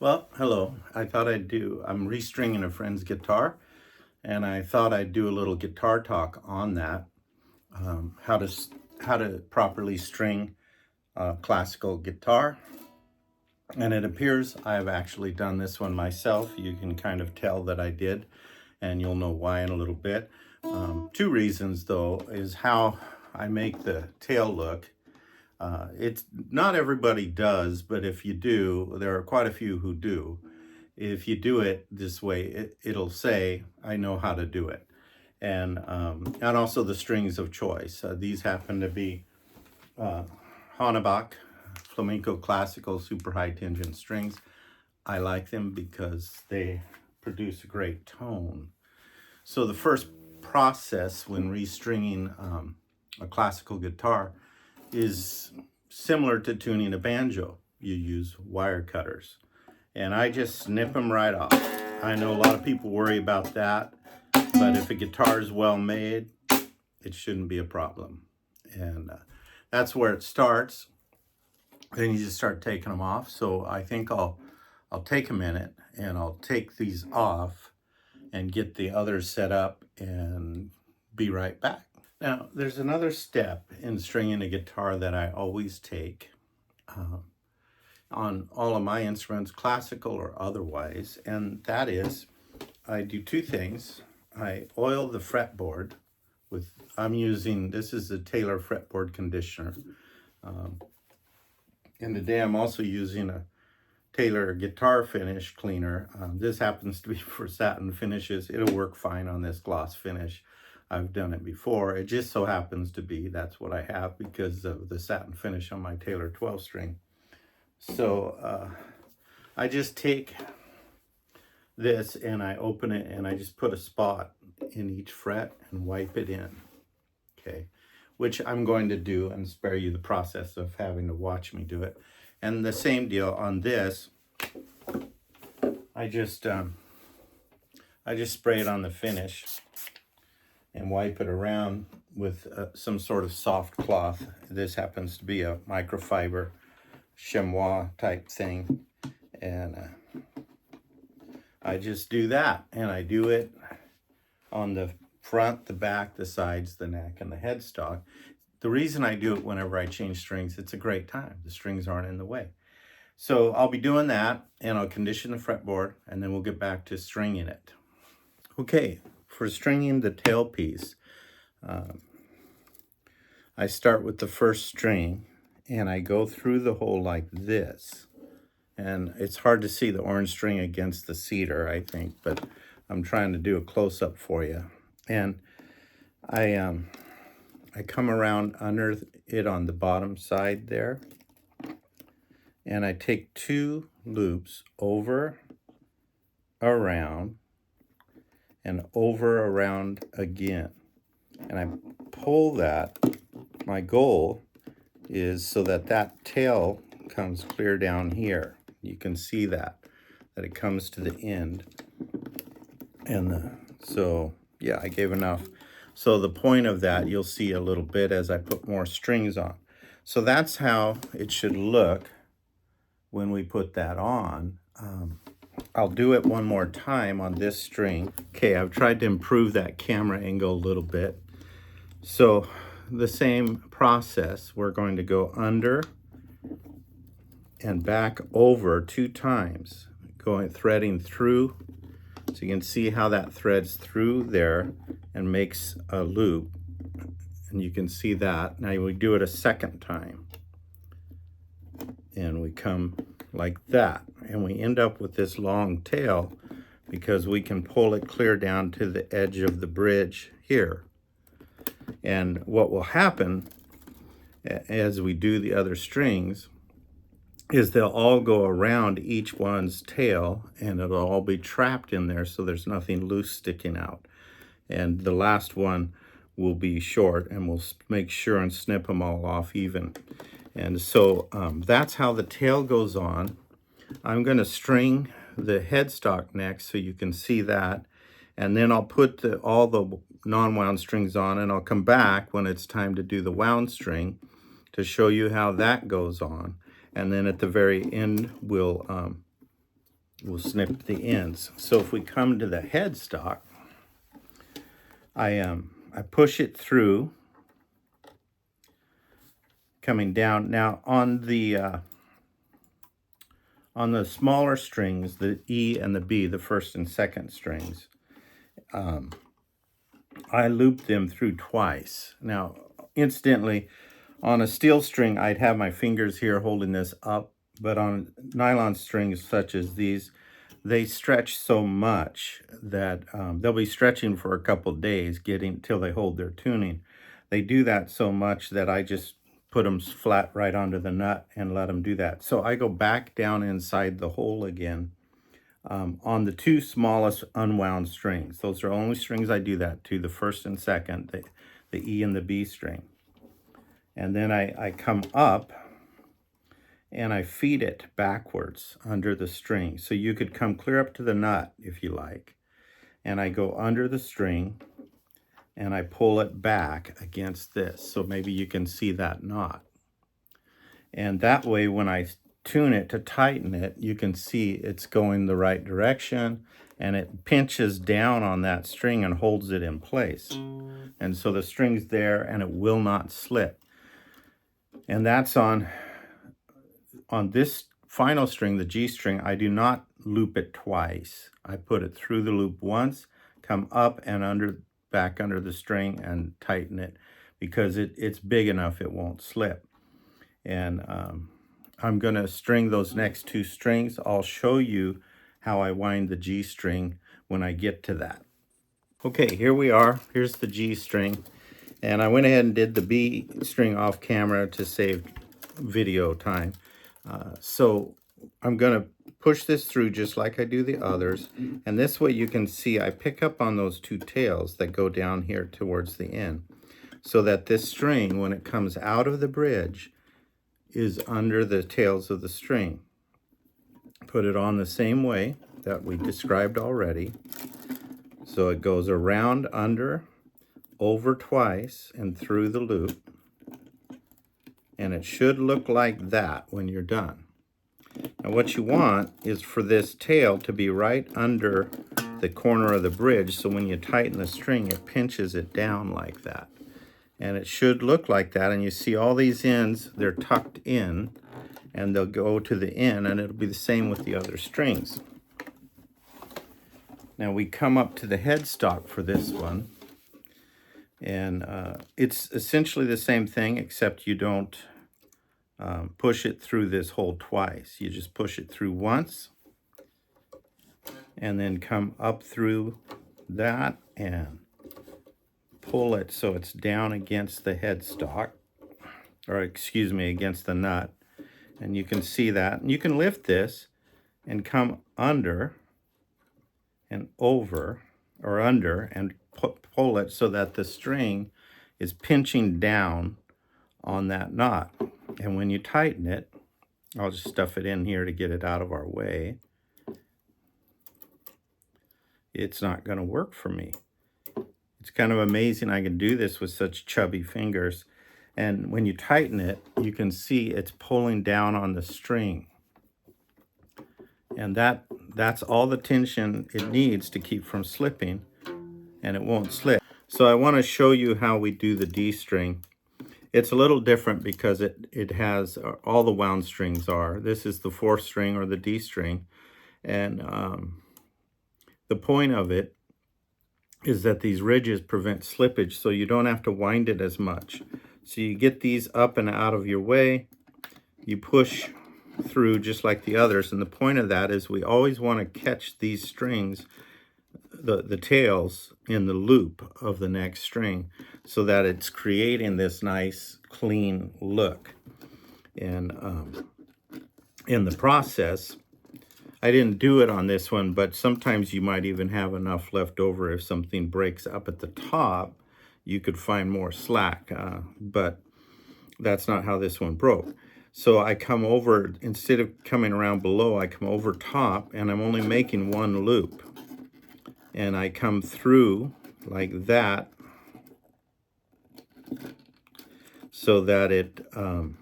Well, hello. I'm restringing a friend's guitar, and I thought I'd do a little guitar talk on that. How to how to properly string a classical guitar. And it appears I've actually done this one myself. You can kind of tell that I did, and you'll know why in a little bit. Two reasons, though, is how I make the tail look. It's not everybody does, but if you do, there are quite a few who do. If you do it this way, it'll say, I know how to do it. And also the strings of choice. These happen to be Hanebach Flamenco Classical Super High Tension strings. I like them because they produce a great tone. So the first process when restringing a classical guitar is similar to tuning a banjo. You use wire cutters. And I just snip them right off. I know a lot of people worry about that, but if a guitar is well made, it shouldn't be a problem. And that's where it starts. Then you just start taking them off. So I think I'll take a minute and I'll take these off and get the others set up and be right back. Now, there's another step in stringing a guitar that I always take. On all of my instruments, classical or otherwise, and that is I do two things. I oil the fretboard with, this is the Taylor fretboard conditioner. And today I'm also using a Taylor guitar finish cleaner. This happens to be for satin finishes. It'll work fine on this gloss finish. I've done it before. It just so happens to be that's what I have because of the satin finish on my Taylor 12 string. So I just take this and I open it and I just put a spot in each fret and wipe it in, okay? Which I'm going to do and spare you the process of having to watch me do it. And the same deal on this, I just spray it on the finish and wipe it around with some sort of soft cloth. This happens to be a microfiber chamois type thing, and I just do that, and I do it on the front, the back, the sides, the neck, and the headstock. The reason I do it whenever I change strings, it's a great time. The strings aren't in the way. So I'll be doing that, and I'll condition the fretboard, and then we'll get back to stringing it. Okay, for stringing the tailpiece, I start with the first string, and I go through the hole like this. And it's hard to see the orange string against the cedar, I think, but I'm trying to do a close-up for you. And I come around under it on the bottom side there, and I take two loops over, around, and over, around again. And I pull that. My goal is so that that tail comes clear down here. You can see that it comes to the end. And so, yeah, I gave enough. So the point of that, you'll see a little bit as I put more strings on. So that's how it should look when we put that on. I'll do it one more time on this string. Okay, I've tried to improve that camera angle a little bit. So the same process, we're going to go under and back over 2 times, threading through. So you can see how that threads through there and makes a loop. And you can see that. Now we do it a second time. And we come like that. And we end up with this long tail because we can pull it clear down to the edge of the bridge here. And what will happen as we do the other strings is they'll all go around each one's tail, and it'll all be trapped in there so there's nothing loose sticking out. And the last one will be short, and we'll make sure and snip them all off even. And so that's how the tail goes on. I'm going to string the headstock next so you can see that. And then I'll put all the non-wound strings on, and I'll come back when it's time to do the wound string to show you how that goes on. And then at the very end, we'll we'll snip the ends. So if we come to the headstock, I push it through, coming down. Now on the smaller strings, the E and the B, the first and second strings, I loop them through twice. Now, incidentally, on a steel string, I'd have my fingers here holding this up, but on nylon strings such as these, they stretch so much that they'll be stretching for a couple days, getting till they hold their tuning. They do that so much that I just put them flat right onto the nut and let them do that. So I go back down inside the hole again on the two smallest unwound strings. Those are only strings I do that to, the first and second, the E and the B string. And then I come up and I feed it backwards under the string. So you could come clear up to the nut if you like. And I go under the string and I pull it back against this. So maybe you can see that knot. And that way when I tune it to tighten it, you can see it's going the right direction and it pinches down on that string and holds it in place. And so the string's there and it will not slip. And that's on this final string, the G string. I do not loop it twice. I put it through the loop once, come up and back under the string and tighten it because it's big enough it won't slip. And I'm going to string those next two strings. I'll show you how I wind the G string when I get to that. Okay, here we are. Here's the G string. And I went ahead and did the B string off camera to save video time. So I'm going to push this through just like I do the others. And this way you can see I pick up on those two tails that go down here towards the end. So that this string, when it comes out of the bridge, is under the tails of the string. Put it on the same way that we described already. So it goes around, under, over twice, and through the loop. And it should look like that when you're done. Now what you want is for this tail to be right under the corner of the bridge, so when you tighten the string, it pinches it down like that. And it should look like that, and you see all these ends, they're tucked in, and they'll go to the end, and it'll be the same with the other strings. Now we come up to the headstock for this one, and it's essentially the same thing, except you don't push it through this hole twice. You just push it through once, and then come up through that and pull it so it's down against the headstock, or excuse me, against the nut. And you can see that. And you can lift this and come under and over, or under, and pull it so that the string is pinching down on that knot. And when you tighten it, I'll just stuff it in here to get it out of our way. It's not going to work for me. It's kind of amazing I can do this with such chubby fingers. And when you tighten it, you can see it's pulling down on the string. And that's all the tension it needs to keep from slipping, and it won't slip. So I want to show you how we do the D string. It's a little different because it has all the wound strings are. This is the fourth string, or the D string. And the point of it is that these ridges prevent slippage, so you don't have to wind it as much. So you get these up and out of your way, you push through just like the others, and the point of that is we always want to catch these strings, the tails, in the loop of the next string, so that it's creating this nice clean look. And in the process, I didn't do it on this one, but sometimes you might even have enough left over. If something breaks up at the top, you could find more slack, but that's not how this one broke. So I come over, instead of coming around below, I come over top, and I'm only making one loop. And I come through like that, so that it, and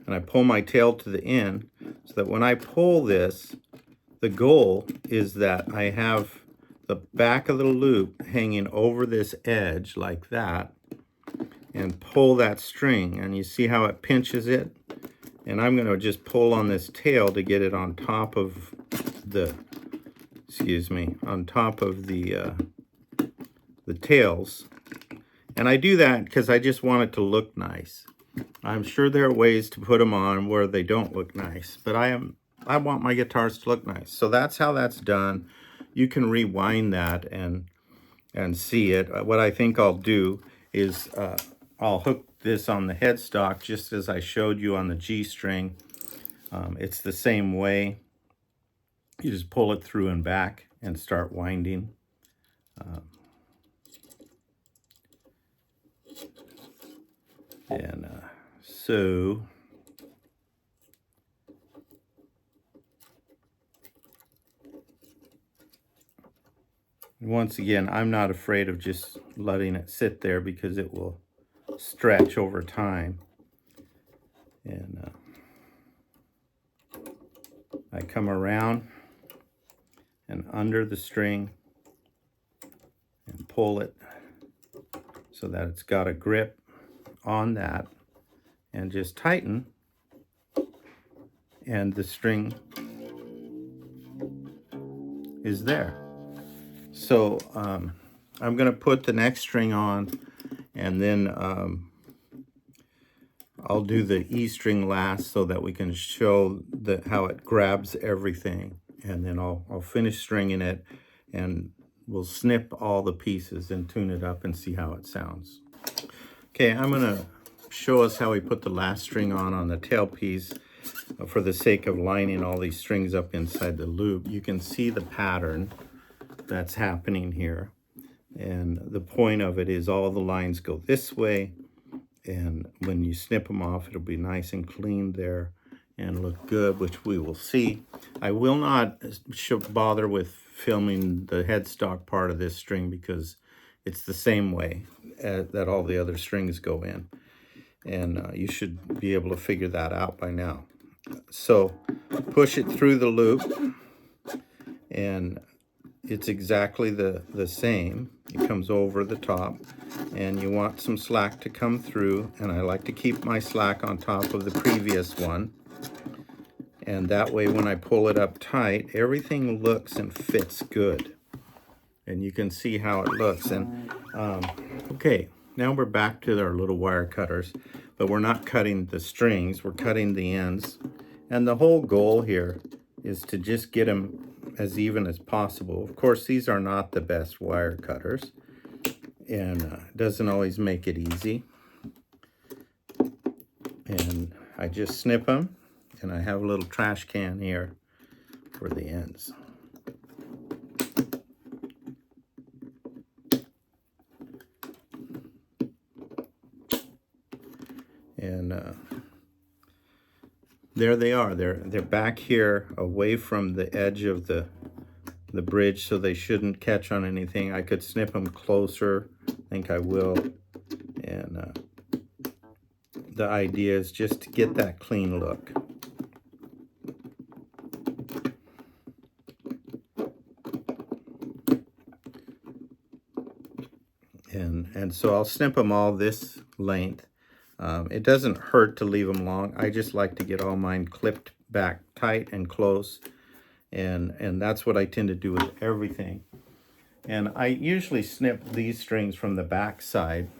I pull my tail to the end, so that when I pull this, the goal is that I have the back of the loop hanging over this edge like that, and pull that string, and you see how it pinches it? And I'm going to just pull on this tail to get it on top of the, on top of the tails. And I do that because I just want it to look nice. I'm sure there are ways to put them on where they don't look nice, but I want my guitars to look nice. So that's how that's done. You can rewind that and see it. What I think I'll do is I'll hook this on the headstock just as I showed you on the G string. It's the same way. You just pull it through and back and start winding. So once again, I'm not afraid of just letting it sit there because it will stretch over time. And I come around and under the string and pull it so that it's got a grip on that, and just tighten, and the string is there. So I'm going to put the next string on, and then I'll do the E string last so that we can show how it grabs everything, and then I'll finish stringing it, and we'll snip all the pieces and tune it up and see how it sounds. Okay, I'm going to show us how we put the last string on the tailpiece for the sake of lining all these strings up inside the loop. You can see the pattern that's happening here, and the point of it is all the lines go this way, and when you snip them off, it'll be nice and clean there and look good, which we will see. I will not bother with filming the headstock part of this string because it's the same way that all the other strings go in, and you should be able to figure that out by now. So push it through the loop, and it's exactly the same. It comes over the top, and you want some slack to come through, and I like to keep my slack on top of the previous one, and that way when I pull it up tight, everything looks and fits good, and you can see how it looks. And okay, now we're back to our little wire cutters, but we're not cutting the strings, we're cutting the ends, and the whole goal here is to just get them as even as possible. Of course, these are not the best wire cutters, and it doesn't always make it easy. And I just snip them, and I have a little trash can here for the ends. And there they are. They're back here away from the edge of the bridge, so they shouldn't catch on anything. I could snip them closer. I think I will. And the idea is just to get that clean look. And so I'll snip them all this length. It doesn't hurt to leave them long. I just like to get all mine clipped back tight and close. And that's what I tend to do with everything. And I usually snip these strings from the back side.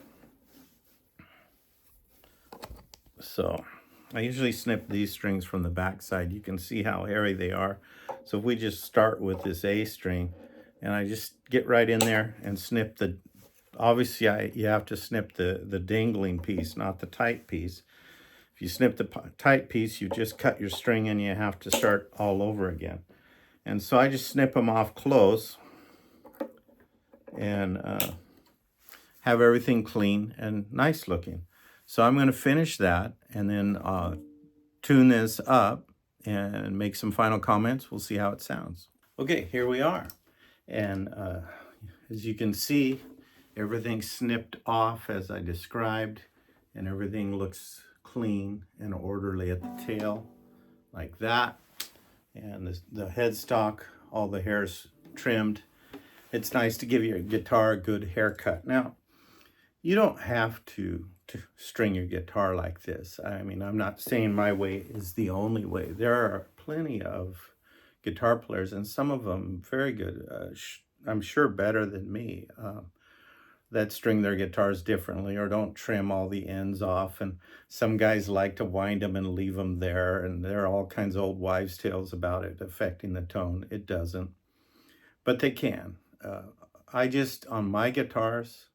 So I usually snip these strings from the back side. You can see how hairy they are. So if we just start with this A string, and I just get right in there and snip the, obviously you have to snip the dangling piece, not the tight piece. If you snip the tight piece, you just cut your string and you have to start all over again. And so I just snip them off close and have everything clean and nice looking. So I'm going to finish that and then tune this up and make some final comments. We'll see how it sounds. Okay, here we are. And as you can see, everything's snipped off as I described, and everything looks clean and orderly at the tail like that. and the headstock, all the hairs trimmed. It's nice to give your guitar a good haircut. Now, you don't have to string your guitar like this. I mean, I'm not saying my way is the only way. There are plenty of guitar players, and some of them very good, I'm sure better than me, that string their guitars differently or don't trim all the ends off. And some guys like to wind them and leave them there, and there are all kinds of old wives' tales about it affecting the tone. It doesn't, but they can. On my guitars,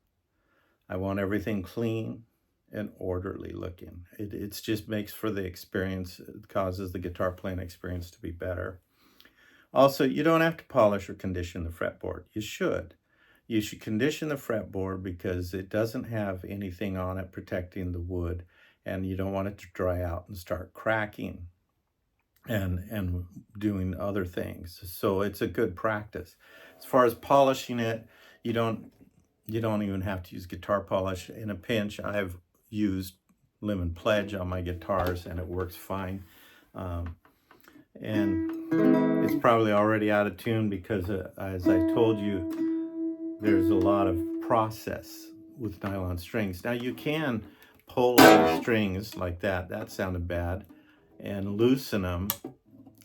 I want everything clean and orderly looking. It's just makes for the experience, it causes the guitar playing experience to be better. Also, you don't have to polish or condition the fretboard. You should. You should condition the fretboard because it doesn't have anything on it protecting the wood, and you don't want it to dry out and start cracking and doing other things. So it's a good practice. As far as polishing it, you don't even have to use guitar polish. In a pinch, I've used Lemon Pledge on my guitars and it works fine. And it's probably already out of tune because as I told you, there's a lot of process with nylon strings. Now you can pull the strings like that. That sounded bad. And loosen them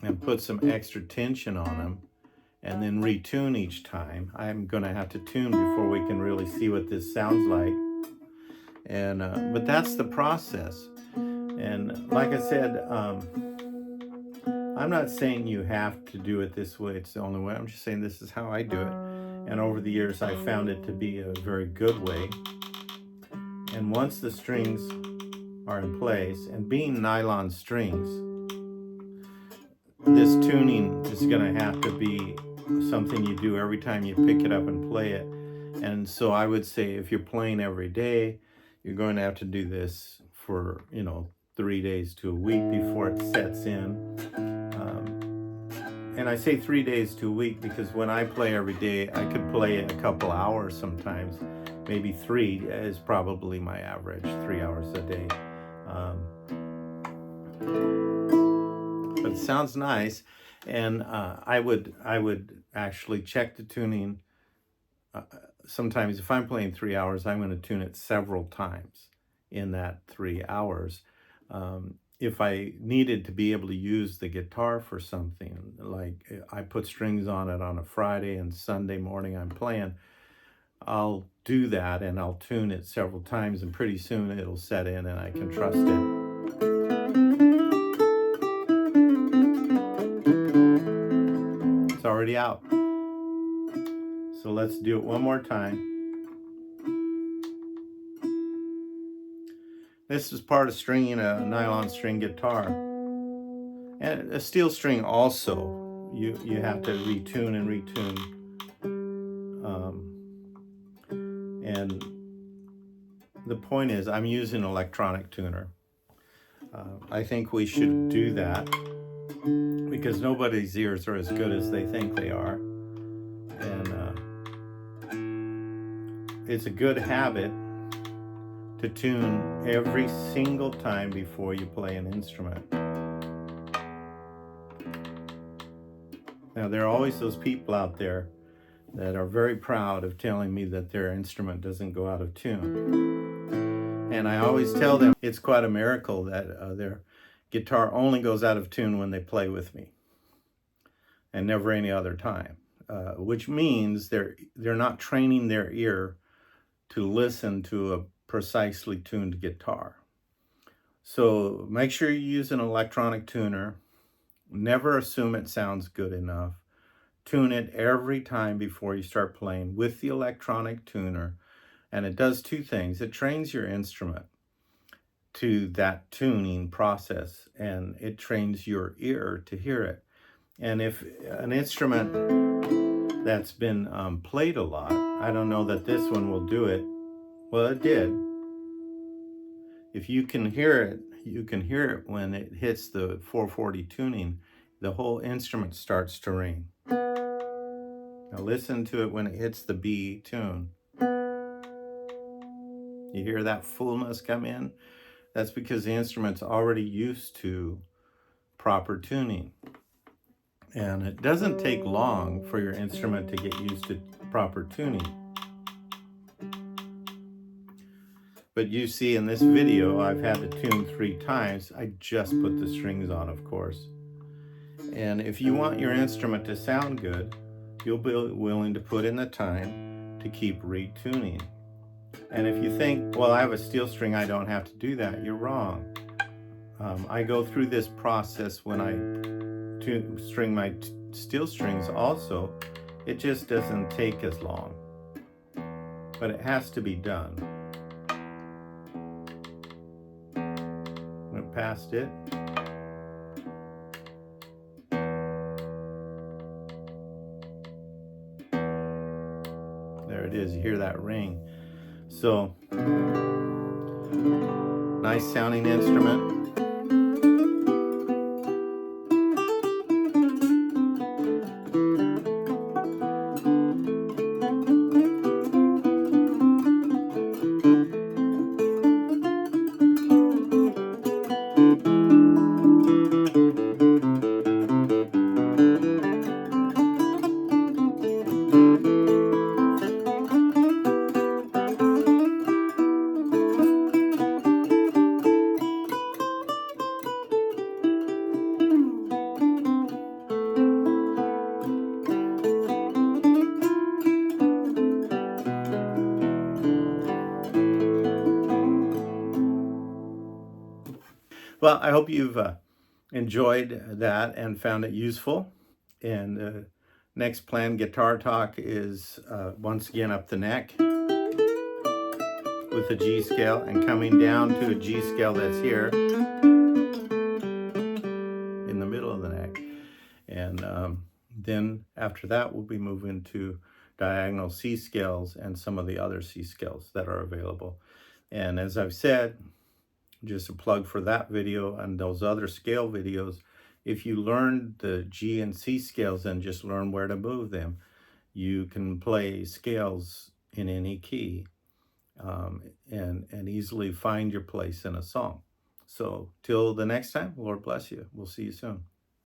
and put some extra tension on them and then retune each time. I'm going to have to tune before we can really see what this sounds like. And but that's the process. And like I said, I'm not saying you have to do it this way. It's the only way. I'm just saying this is how I do it. And over the years, I found it to be a very good way. And once the strings are in place, and being nylon strings, this tuning is going to have to be something you do every time you pick it up and play it. And so I would say if you're playing every day, you're going to have to do this for, 3 days to a week before it sets in. And I say 3 days to a week because when I play every day, I could play a couple hours sometimes. Maybe 3 is probably my average, 3 hours a day. But it sounds nice. And I would actually check the tuning. Sometimes if I'm playing 3 hours, I'm going to tune it several times in that 3 hours. If I needed to be able to use the guitar for something, like I put strings on it on a Friday and Sunday morning I'm playing, I'll do that and I'll tune it several times, and pretty soon it'll set in and I can trust it. It's already out. So let's do it one more time. This is part of stringing a nylon string guitar. And a steel string also, you have to retune and retune. And the point is, I'm using an electronic tuner. I think we should do that because nobody's ears are as good as they think they are. And it's a good habit to tune every single time before you play an instrument. Now, there are always those people out there that are very proud of telling me that their instrument doesn't go out of tune. And I always tell them it's quite a miracle that their guitar only goes out of tune when they play with me and never any other time, which means they're not training their ear to listen to a precisely tuned guitar. So make sure you use an electronic tuner. Never assume it sounds good enough. Tune it every time before you start playing with the electronic tuner. And it does two things. It trains your instrument to that tuning process, and it trains your ear to hear it. And if an instrument that's been played a lot, I don't know that this one will do it. Well, it did. If you can hear it, you can hear it when it hits the 440 tuning, the whole instrument starts to ring. Now listen to it when it hits the B tune. You hear that fullness come in? That's because the instrument's already used to proper tuning. And it doesn't take long for your instrument to get used to proper tuning. But you see in this video, I've had to tune 3 times. I just put the strings on, of course. And if you want your instrument to sound good, you'll be willing to put in the time to keep retuning. And if you think, well, I have a steel string, I don't have to do that, you're wrong. I go through this process when I string my steel strings also. It just doesn't take as long, but it has to be done. Went past it. There it is, you hear that ring. So, nice sounding instrument. Well, I hope you've enjoyed that and found it useful. And next planned guitar talk is once again up the neck with the G scale and coming down to a G scale that's here in the middle of the neck. And then after that, we'll be moving to diagonal C scales and some of the other C scales that are available. And as I've said, just a plug for that video and those other scale videos. If you learn the G and C scales and just learn where to move them, you can play scales in any key and easily find your place in a song. So till the next time, Lord bless you. We'll see you soon.